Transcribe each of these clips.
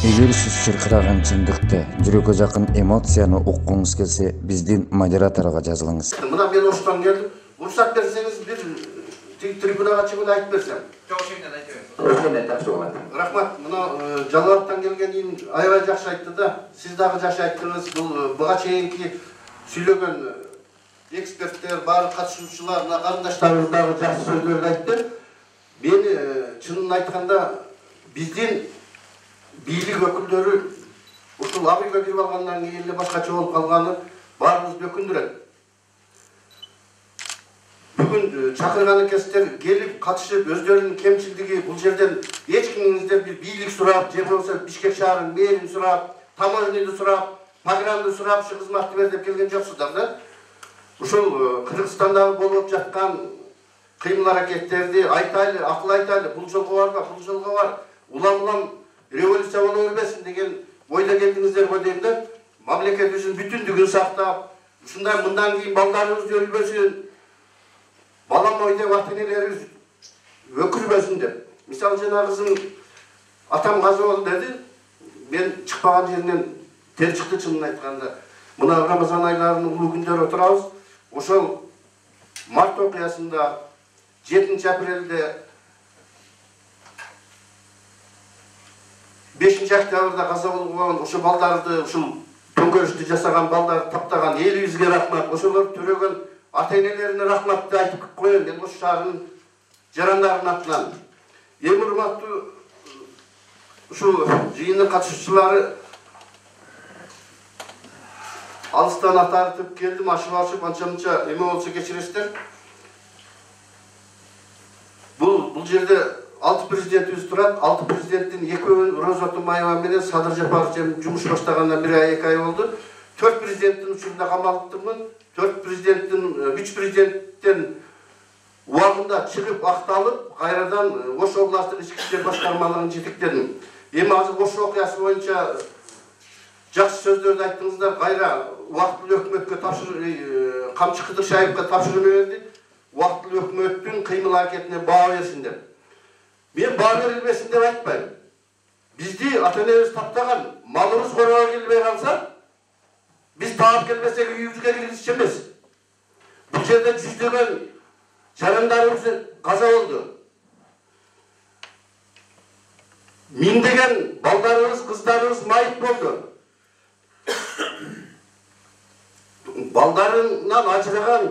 Эгер сиз чыркыраган чындыкты, жүрөккө жакын эмоцияны уккуңуз келсе, биздин модераторго жазылыңыз. Мына мен оштан келдим. Уруксат берсеңиз бир трибунага чыгып айтып берсем. Жок, ошондон айта бериңиз. Ошондон жакшы болот. Рахмат. Мына Жалалаттан келген аябай жакшы айтты да. Сиз дагы жакшы айттыңыз. Бул буга чейинки сүйлөгөн эксперттер, баардык катышуучулар, мына карындаштарыбыз дагы жакшы сөздөрдү айтты. Мени чынын айтканда биздин бийлик өкүлдөрү ушул абыйга кирип алгандан кийин эле башкача болуп калганы баарыбызды өкүндүрөт. Бүгүн чакырган экенсиздер, келип катышып, өздөрүнүн кемчилдиги, бул жерден эч кимиңиздер бир бийлик сурап, же болбосо Бишкек шаарынын мэрин сурап, таможняны сурап, погранды сурап, ушу кызматты бер деп келген жоксуздар да. Ушул Кыргызстандагы болуп жаткан кыймыл-аракеттерди айтайлы, акыл айтайлы, бул жолго барба, бул жолго бар. Улам революция боло бербесин деген ойда келдиңиздер го дейм да. Мамлекетибиздин бүтүндүгүн сактап, ушундай мындан кийин балдарыбыз өлбөсүн, балам ой деп ата-энелерибиз өкүрбөсүн деп. Мисалы жана кызым атам каза болду деди. Мен чыкпаган жеринен тер чыкты чынын айтканда. Мына Рамазан айларынын улуу күндөрү отурабыз. Ошол март окуясында 7 апрелде 5 октябрда каза болгон ошо балдарды, ушул төңкөрүштү жасаган балдарды таптаган элибизге рахмат, ошолор төрөгөн ата-энелерине рахматты айтып коеюн мен Ош шаарынын жарандарынын атынан. Эми урматтуу ушул жыйындын катышуучулары, алыстан атартып келдим, ашып анча-мынча эме болсо кечиресиздер. Бул жерде 6 президентибиз турат. 6 президенттин экөөүн Роза Тумаева менен Садыр Жапаров жумуш баштагандан 1 ай 2 ай болду. 4 президенттин учурунда камалыптырмын. 4 президенттин 3 президенттен убагында чыгып акталып, кайрадан Ош областык ички иштер башкармалыгын жетектедим. Эми азыр Ош окуясы боюнча жакшы сөздөрдү айттыңыздар. Кайра убактылуу өкмөткө Камчы Кыдыршаевге тапшырма берди. Убактылуу өкмөттүн кыймыл-аракетине баа берсин деп. Мен баа берилбесин деп айтпайм. Бизди ата-энебиз таптаган, малыбыз короо келбей калса, биз таап келбесек үйүбүзгө киргизчү эмес. Бул жерде жүздөгөн жарандарыбыз каза болду. Миңдеген балдарыбыз, кыздарыбыз майып болду. Балдарынан ажыраган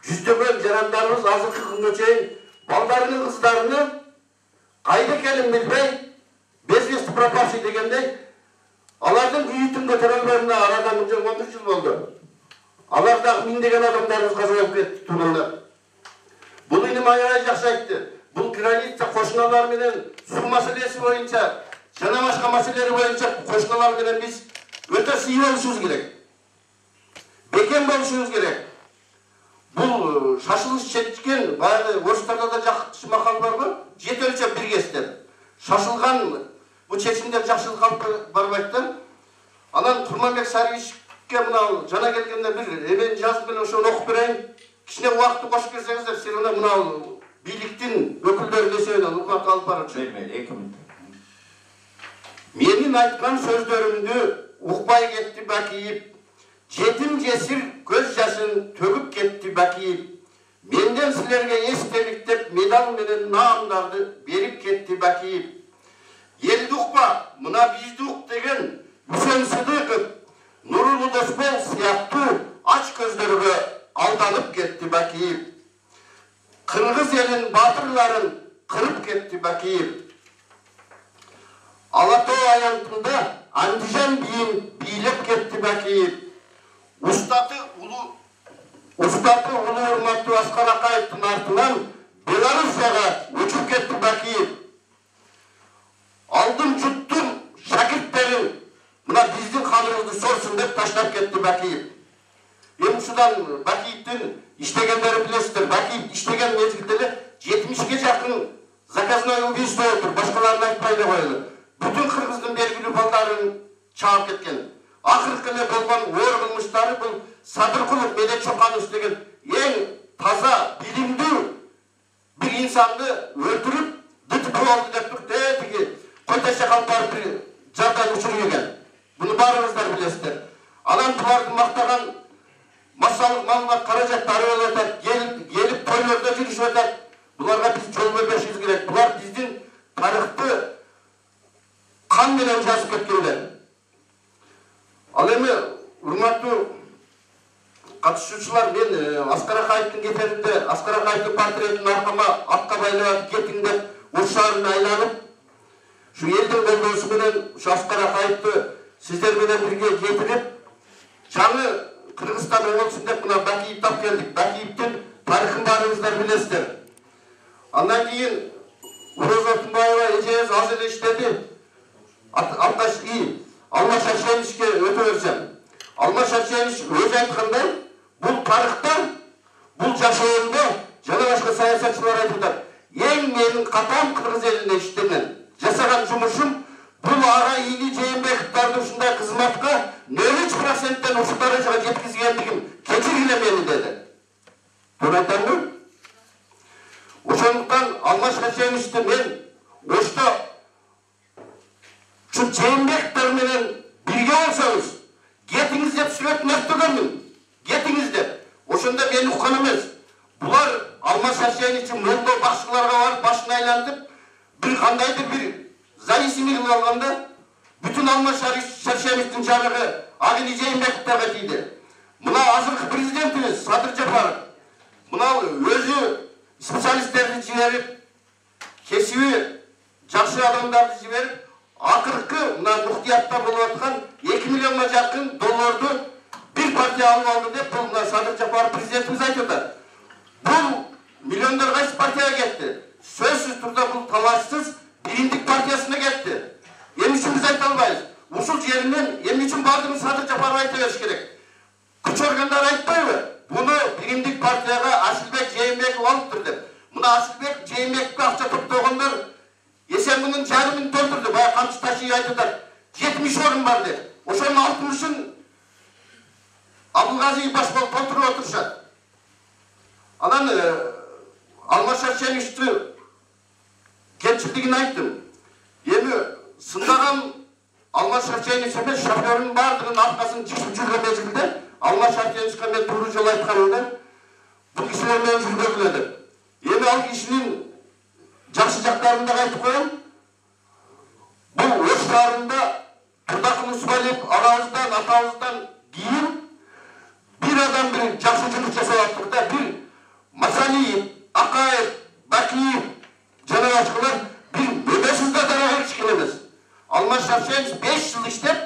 жүздөгөн жарандарыбыз азыркы күнгө чейин балдарынын кыздарыны кайда экенин билбей, безвестий пропавший дегендей, алардын күйүтүн көтөрө албай мына арадан 11 жыл болду. Алар дагы миңдеген адамдарыбыз каза болуп кетти тууралап. Бул иним аябай жакшы айтты. Бул граница кошуналар менен суу маселеси боюнча, жана башка маселелер боюнча кошуналар менен биз өтө сый болушубуз керек. Бекем болушубуз керек. Бул шашылыш чечкен, баягы орустарда да жакшы макал бар го, жетелче биргес деп. Шашылган бу чечимдер жакшылыкка алып барбайт да. Анан Курманбек Сарыевичке мына жана келгенде бир эмени жазып менен ошону окуп берейин. Кичине убакытты кошуп берсеңиздер, сиз мына бийликтин өкүлдөрү эсебинен укматка алып барчу. Менин айткан сөздөрүмдү укпай кетти бакийип, жетим жесир көз жашын төгүп кетти бакийип. Менден силерге эстелик деп медал менен наамдарды берип кетти бакийип. Элди укпа, мына бизди ук деген Үсен Сыдыков, Нурулуу Доспол сыяктуу ач көздөргө алданып кетти бакийип. Кыргыз элин баатырларын кырып кетти бакийип. Ала Тоо аянтында Андижан бийин бийлеп кетти бакийип. Устаты улуу урматтуу Аскар Акаевдин артынан Белоруссияга учуп кетти бакийип. Алдым жуттум шакирттерин, мына биздин каныбызды сорсун деп таштап кетти бакийип. Эми ушудан Бакиевдин иштегендери билесиздер. Бакиев иштеген мезгилде эле 70ге жакын заказной убийство болду. Башкаларын айтпай эле коелу. Бүтүн Кыргыздын белгилүү балдарын чаап кеткен. Акыркы эле болгон оор кылмыштары бул Садыркулов, Медет Чоканов деген эң таза, билимдүү бир инсанды өлтүрүп, ДТП болду деп туруп, тиги Коташа калып барып жардам учуру Bunu barыңızдар bilesizler. Анан буларды мактаган массалык маалымат каражаттары болуп атат, келип тойлордо жүрүшүп атат. Буларга биз жол бербешибиз керек. Булар биздин тарыхты кан менен жазып кеткендер. Ал эми урматтуу катышуучулар, мен Аскар Акаевдин кетеринде Аскар Акаевдин портретин аркама атка байлап кетиң деп Ош шаарына айланып, şu elдің болдоосу менен şu Аскар Акаевди сиздер менен бирге кетирип, жаңы Кыргызстан болсун деп мына Бакиевди алып келдик. Бакиевдин тарыхын барыңыздар билесиздер. Андан кийин Роза Тумбаева эжеңиз азыр иштеди. Алмаз Шаршеновичке өтө берсем. Алмаз Шаршенович өзү айткандай, бул тарыхта, бул жашоомдо жана башка саясатчылар айтып атат. Эң менин катам Кыргыз элине иштеген, жасаган жумушум бул ага Ийни Жээнбековдорду ушундай кызматка 0,3%тен ушул даражага жеткизгендигим кечиргиле мени деди. Туура айтамбы? Ошондуктан Алмаз Шаршеновичти мен Ошто şu Жээнбековдор менен бирге болсоңуз, кетиңиз деп сүрөтүн өттөгөнмүн. Кетиңиз деп. Ошондо мен уккан эмес. Булар Алмаз Шаршенович молдо башчыларга барып башын айлантып, bir кандайдыр bir зависимый кылып алганда, бүтүн Алмаз Шаршеновичтин жарыгы Ийни Жээнбековдорго тийди. Мына азыркы президентибиз Садыр Жапаров, мына өзү специалисттерди жиберип, кесиби жакшы адамдарды жиберип, акыркы мына муктиятта болуп аткан 2 миллионго жакын долларды bir партия алып алды деп бул мына Садыр Жапаров президентибиз айтып атат. Бул миллиондор кайсы партияга кетти? Сөзсүз турда бул талашсыз Биримдик партиясына кетти. Эмне үчүн биз айта албайбыз? Ушул жеринен эмне үчүн бардыгын Садыр Жапаров айта бериш керек. Күч органдары айтпайбы? Буну Биримдик партияга Асылбек Жээнбеков алыптыр деп. Мына Асылбек Жээнбековго акча топтогондор Эсенбунун жарымын толтурду. Бая Камчы Ташиев айтып атат. 70 орун бар деп. Ошонун 60-ын Абылгазиев баш болуп толтуруп отурушат. Анан Алмаз Шаршеновичти кемчилдигин айттым. Эми сындаган Алмаз Шаршенович эмес, шофердин бардыгын аркасын жишип жүргөн мезгилде Алмаз Шаршеновичке мен туура жолу айтканымда бул кишилер менен жүрбөгүлө деп. Эми ал кишинин жакшы жактарын да айтып коем. Бул Ош шаарында Турдакул Усмалиев агабыздан, атабыздан кийин bir adam bir жакшы жумуш жасап атып да, bir Масалиев, Акаев, Бакиев жана башкалар bir бөбөсүз да дарага кишкен эмес. Алмаз Шаршенович 5 жыл иштеп,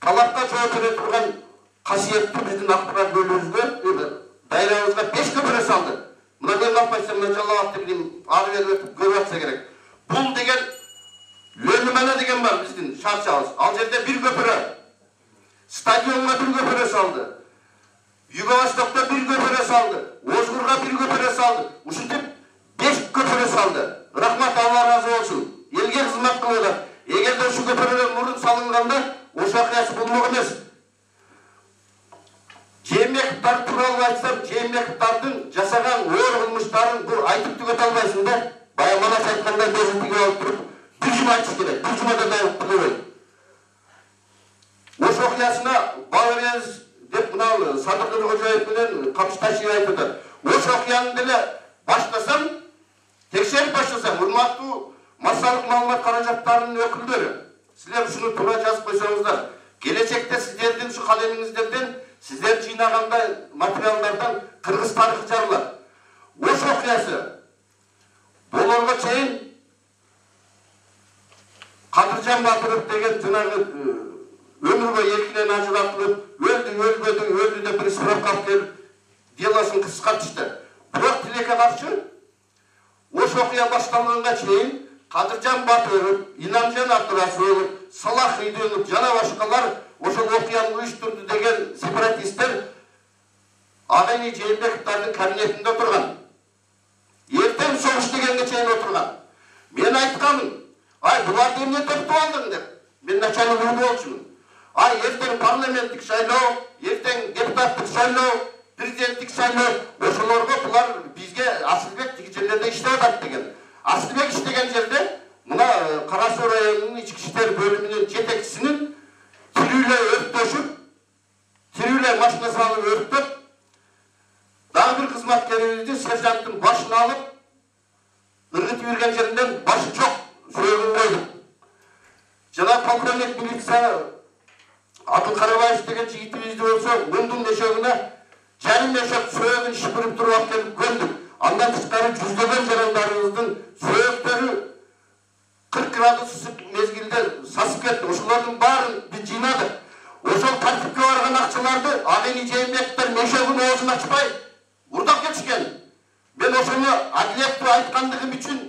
талапка жооп бере турган касиеттүү биздин Акбарат бөлүгүбүзгө, дайрабызга 5 көпүрө салды. Мына мен алпайсам мен Жалал атты билем, ары бери өтүп көрүп атса керек. Бул деген Лөнүмана деген бар биздин шаарчабыз. Ал жерде bir көпүрө, стадионго bir көпүрө салды. Юго-Востокто bir көпүрө салды. Озгурга bir көпүрө салды. Ушинтип 5 көпүрө салды. Рахмат, Алла разы болсун. Элге кызмат кылды. Эгерде ушу көпүрөлөр мурун салынганда, ошол акыясы болмок эмес. Жээнбековдор тууралуу айтсам, Жээнбековдордун жасаган оор кылмыштарын бул айтып түгөтө албайсың да. Бая Манас айткандай көзүн тиге алып туруп, bir жума айтыш керек. Bir жумада да кылбайт. Ошол окуясына бала беребиз деп мына Садыр Кожоев менен Камчы Ташиев айтып атат. Ошол окуяны деле баштасам, текшерип баштасам, урматтуу массалык маалымат каражаттарынын өкүлдөрү, силер ушуну туура жазып койсоңуздар, келечекте сиздердин ушу калемиңиздерден, сиздер жыйнагандай материалдардан Кыргыз тарыхы жазылат. Ошол окуясы болорго чейин Кадыржан Батыров деген жанагы өмүр бою эркинен ажыратылып, өлдү деп бир справка алып келип, делосын кыскартышты. Бирок тилекке каршы ошол окуя башталганга чейин Кадыржан Батыров, Инамжан Абдырасулов, Салах Идөнов жана башкалар ошол окуяны уюштурду деген сепаратисттер Ийни Жээнбековдордун кабинетинде отурган. Эртең согуш дегенге чейин отурган. Мен айткамын, буларды эмне топтоп алдың деп. Мен начальник болчумун. Эртең парламенттик шайлоо, эртең депутаттык шайлоо, президенттик шайлоо, ошолорго булар бизге Асылбек тиги жерлерде иштеп атат деген. Асылбек иштеген жерде мына Кара Суу районунун ички иштер бөлүмүнүн жетекчиси полковник милиция Абдул Карабаев деген жигитибизди болсо мундун мешөгүнө жарым мешок сөөгүн шыпырып туруп алып келип көндүк. Андан тышкары жүздөгөн жарандарыбыздын сөөгдөрү 40 градус ысык мезгилде сасып кетти. Ошолордун баарын биз жыйнадык. Ошол тартипке барган акчаларды Агени Жээнбековдер мешөгүн оозун ачпай урдап кетишкен. Мен ошону адилеттүү айткандыгым үчүн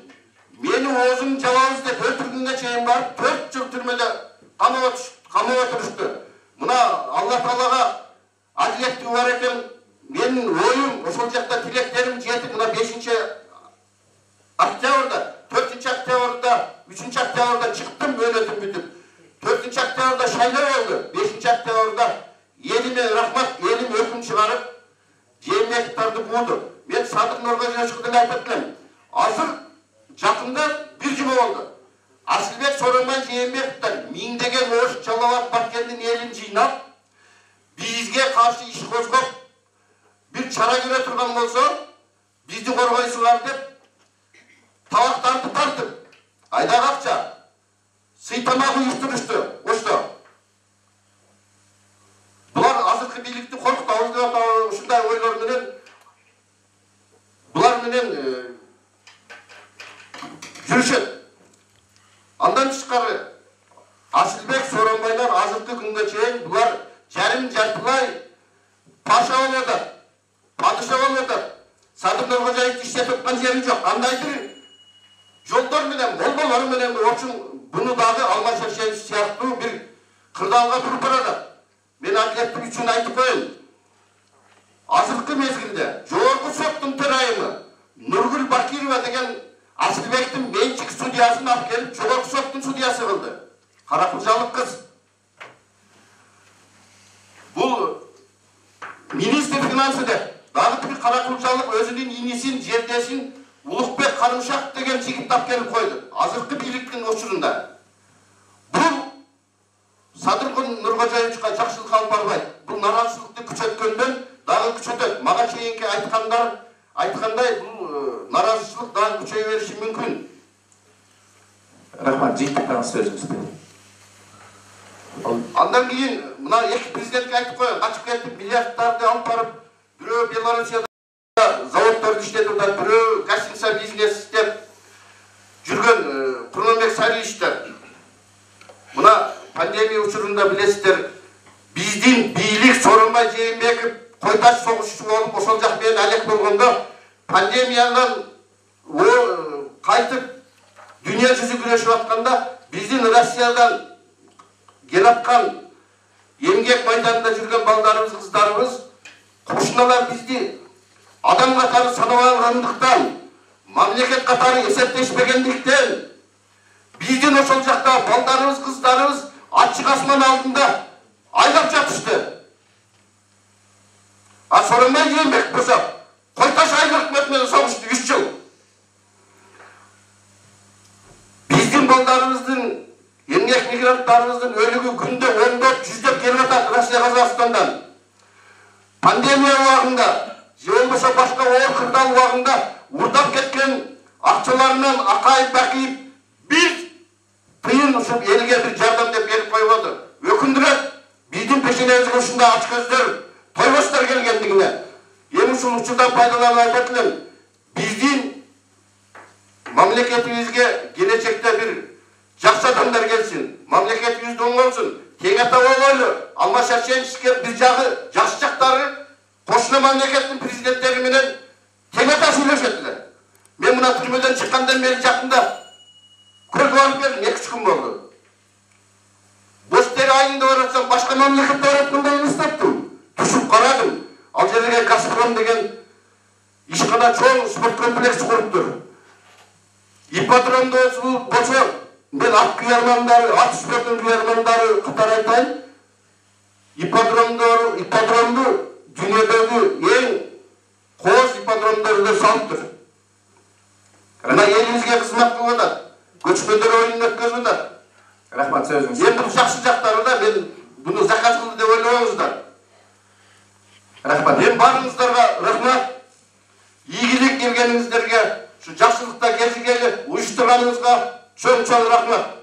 мени оозун жабабыз деп өлтүргөнгө чейин барып 4 жыл түрмөдө камап отурушту. Мына Алла Таалага адилеттүү бар экен. Менин оюм ошол жакта тилектерим жетип, мына 5 октябрда, 4 октябрда, 3 октябрда чыктым, мөөнөтүм бүтүп. 4 октябрда шайлоо болду. 5 октябрда элиме рахмат, элим өкүм чыгарып, Жээнбековдорду бууду. Мен Садыр Нургожоевичке деле айтып келем. Азыр жакында бир жума болду. Асылбек Сооронбай Жээнбековдор миңдеген Ош Жалал Абад Баткендин элин жыйнап, бизге каршы иш козгоп, bir çara göre turgan bolsa, bizi korgoysuzlar dep, tabактарды тартып, айда акча, сый тамак уюштурушtu, ошто. Булар азыркы бийликти коркутабыз деп атабыз, ушундай ойлор менен, булар менен жүрүшөт. Андан тышкары Асылбек Сооронбайлар азыркы күнгө чейин булар жарым жартылай паша болуп атат. Падыша болуп атат. Садыр Нургожоевич иштеп аткан жери жок. Кандайдыр жолдор менен, болболор менен очун буну дагы Алмаз Шаршенович сыяктуу бир кырдаалга туруп барат. Мен адилеттик үчүн айтып коеюн. Азыркы мезгилде жогорку соттун төрайымы Нургүл Бакирова деген Асылбектин менчик судьясын алып келип, жогорку соттун судьясы кылды. Каракылжалык кыз. Бул министр финансы деп дагы бир каракылжалык өзүнүн инисин, жердешин Улукбек Карымшак деген жигитти алып келип койду. Азыркы бийликтин учурунда. Бул Садыр Нургожоевичке жакшылык алып барбайт. Бул наразычылыкты күчөткөндөн дагы күчөтөт. Мага чейинки айткандай бул наразычылык дагы күчөйө бериши мүмкүн. Рахмат, жыйынтыктагы сөзүңүздү. Андан кийин мына эки президентке айтып коеюн, качып кетип миллиардтарды алып барып, бирөө Белоруссияда заводдорду иштетип атат, бирөө гостиница бизнес иштеп жүргөн Курманбек Сарыевичтер. Мына пандемия учурунда билесиздер, биздин бийлик Сооронбай Жээнбеков койташ согушчу болуп, ошол жак менен алек болгондо пандемиядан кайтып дүйнө жүзү күрөшүп атканда биздин Россиядан келаткан эмгек майданында жүргөн балдарыбыз, кыздарыбыз, кошуналар бизди адам катары санабай алгандыктан, мамлекет катары эсептешпегендиктен, биздин ошол жакта балдарыбыз, кыздарыбыз ачык асман алдында айлап жатышты. А Сооронбай Жээнбеков болсо Койташ айыл өкмөтү менен согушту 3 жыл. Биздин балдарыбыздын, эмгек мигранттарыбыздын өлүгү күндө 14-100 келип атат Россия, Казакстандан. Пандемия убагында, же болбосо башка оор кырдаал убагында урдап кеткен акчаларынан акайып бакийип бир тыйын ушул элге бир жардам деп берип койбоду. Өкүндүрөт, биздин пешенебизге ушундай ач көздөр, тойбоштор келгендигине. Эми ушул учурдан пайдаланып айтат элем, биздин мамлекетибизге келечекте бир жакшы адамдар келсин, мамлекетибиз оңолсун, тең ата бололу. Алмаз Шаршеновичке бир жагы жакшы жактары кошуна мамлекеттин президенттери менен тең ата сүйлөшөт эле. Мен мына түрмөдөн чыккандан бери жакында көрүп алып келдим, 2-3 күн болду. Бош тери айында баратсам, башка мамлекетте бараткандай элестеттим. Түшүп карадым. Ал жерге Газпром деген ишкана чоң спорт комплекс куруптур. Ипподромдо болсо, мен ат кыярмандары, ат спортун кыярмандары катары айтайын. Ипподромду дүйнөдөгү эң кооз ипподромдордо салыптыр. Мына элибизге кызмат кылып атат, көчмөндөр оюнун өткөзүп атат. Рахмат, сөзүңүз. Эми жакшы жактары да мен буну заказ кылды деп ойлобоңуздар. Рахмат. Мен барыңыздарга рахмат. Ийгилик келгениңиздерге, şu жакшылыкта кезигели уюштурганыңызга чоң рахмат.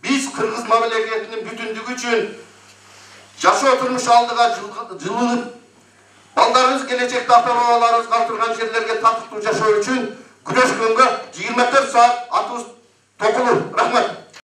Биз Kırgız memleketinin bütünlüğü için yaşa oturmuş aldığa жылынıp, baldarınız gelecekte ata-babalarınız kaltırgan yerlerge tatlıklı yaşa için güreşkönge 24 saat atımız tokulur.